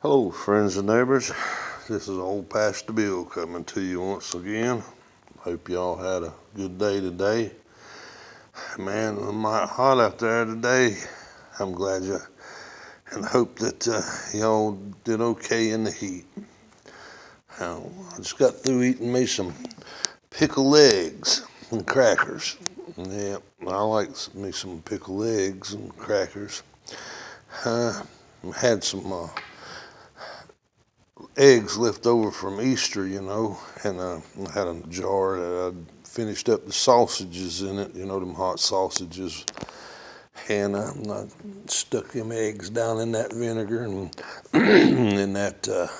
Hello, friends and neighbors. This is old Pastor Bill coming to you once again. Hope y'all had a good day today. Man, it's mighty hot out there today. I'm glad you and hope that y'all did okay in the heat. I just got through eating me some pickled eggs and crackers. Yeah, I like me some pickled eggs and crackers. Had some eggs left over from Easter, and I had a jar that I'd finished up the sausages in it, them hot sausages. And I stuck them eggs down in that vinegar and in that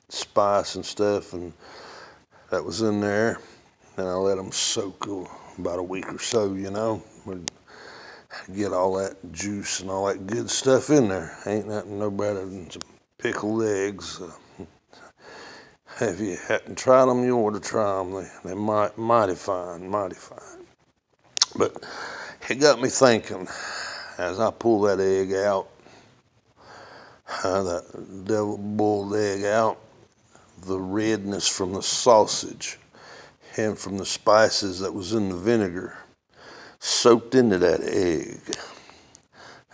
spice and stuff, and that was in there. And I let them soak about a week or so, get all that juice and all that good stuff in there. Ain't nothing no better than some pickled eggs. If you hadn't tried them, you ought to try them. They're mighty fine, mighty fine. But it got me thinking as I pulled that egg out, that devil boiled egg out, the redness from the sausage and from the spices that was in the vinegar soaked into that egg.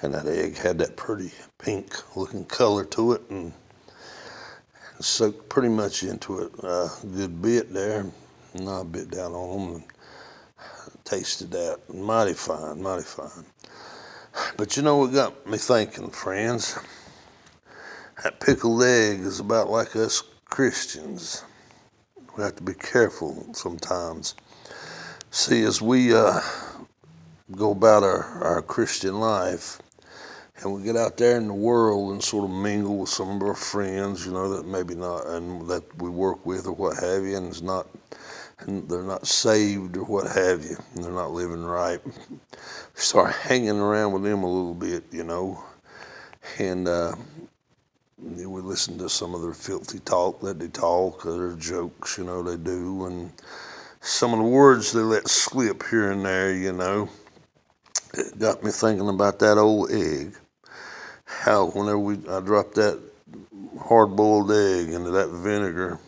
And that egg had that pretty pink looking color to it, and soaked pretty much into it a good bit there. And I bit down on them and tasted that. Mighty fine, mighty fine. But you know what got me thinking, friends? That pickled egg is about like us Christians. We have to be careful sometimes. See, as we go about our Christian life, and we get out there in the world and sort of mingle with some of our friends, that maybe not, and that we work with or what have you, and they're not saved or what have you, and they're not living right. Start hanging around with them a little bit, and we listen to some of their filthy talk that they talk, their jokes, they do, and some of the words they let slip here and there, It got me thinking about that old egg. How whenever I dropped that hard-boiled egg into that vinegar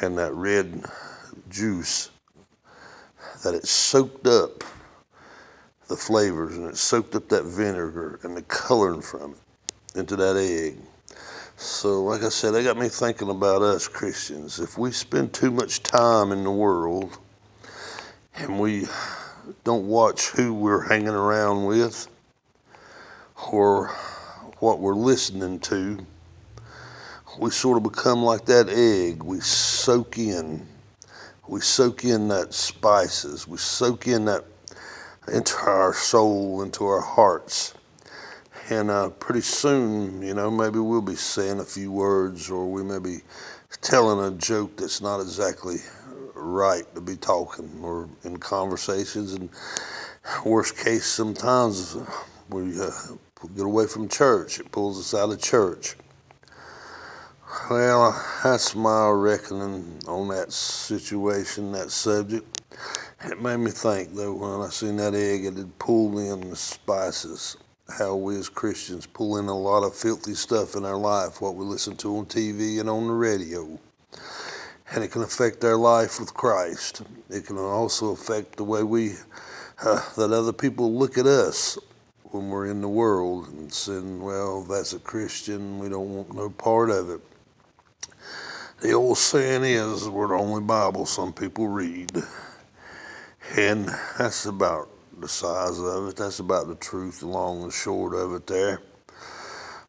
and that red juice, that it soaked up the flavors and it soaked up that vinegar and the coloring from it into that egg. So like I said, that got me thinking about us Christians. If we spend too much time in the world and we don't watch who we're hanging around with or what we're listening to, we sort of become like that egg. We soak in that spices. We soak in that into our soul, into our hearts. And pretty soon, maybe we'll be saying a few words, or we may be telling a joke that's not exactly right to be talking or in conversations. And worst case, sometimes we get away from church. It pulls us out of church. Well, that's my reckoning on that situation, that subject. It made me think, though, when I seen that egg, it had pulled in the spices. How we as Christians pull in a lot of filthy stuff in our life, what we listen to on TV and on the radio. And it can affect our life with Christ. It can also affect the way that other people look at us when we're in the world and saying, well, that's a Christian, we don't want no part of it. The old saying is, we're the only Bible some people read. And that's about the size of it. That's about the truth, the long and short of it there.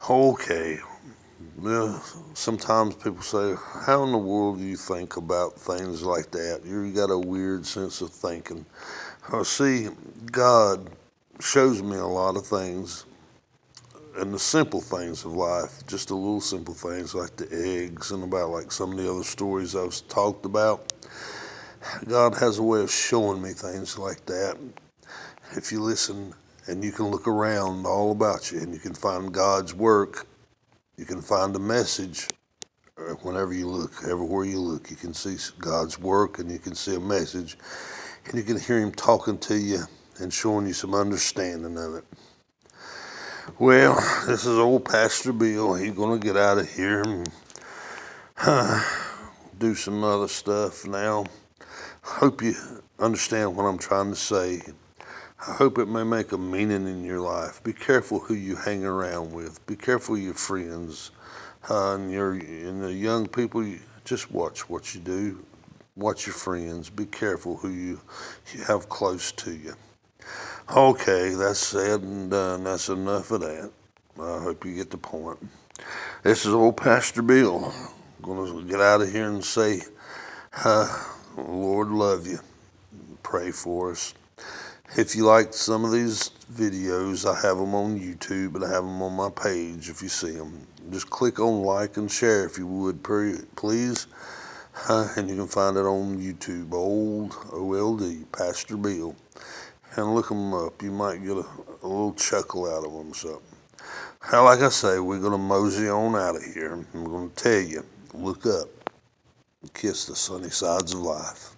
Okay. Well, sometimes people say, how in the world do you think about things like that? You got a weird sense of thinking. Well, see, God shows me a lot of things, and the simple things of life, just the little simple things like the eggs and about like some of the other stories I've talked about. God has a way of showing me things like that. If you listen and you can look around all about you and you can find God's work, you can find a message whenever you look, everywhere you look, you can see God's work and you can see a message and you can hear him talking to you and showing you some understanding of it. Well, this is old Pastor Bill. He's going to get out of here and do some other stuff now. Hope you understand what I'm trying to say. I hope it may make a meaning in your life. Be careful who you hang around with. Be careful of your friends. And the young people, just watch what you do. Watch your friends. Be careful who you have close to you. Okay, that's said and done. That's enough of that. I hope you get the point. This is old Pastor Bill. I'm going to get out of here and say, Lord love you. Pray for us. If you like some of these videos, I have them on YouTube and I have them on my page if you see them. Just click on like and share if you would, please. And you can find it on YouTube, old OLD, Pastor Bill. And look them up. You might get a little chuckle out of them or something. Now, like I say, we're going to mosey on out of here. I'm going to tell you, look up and kiss the sunny sides of life.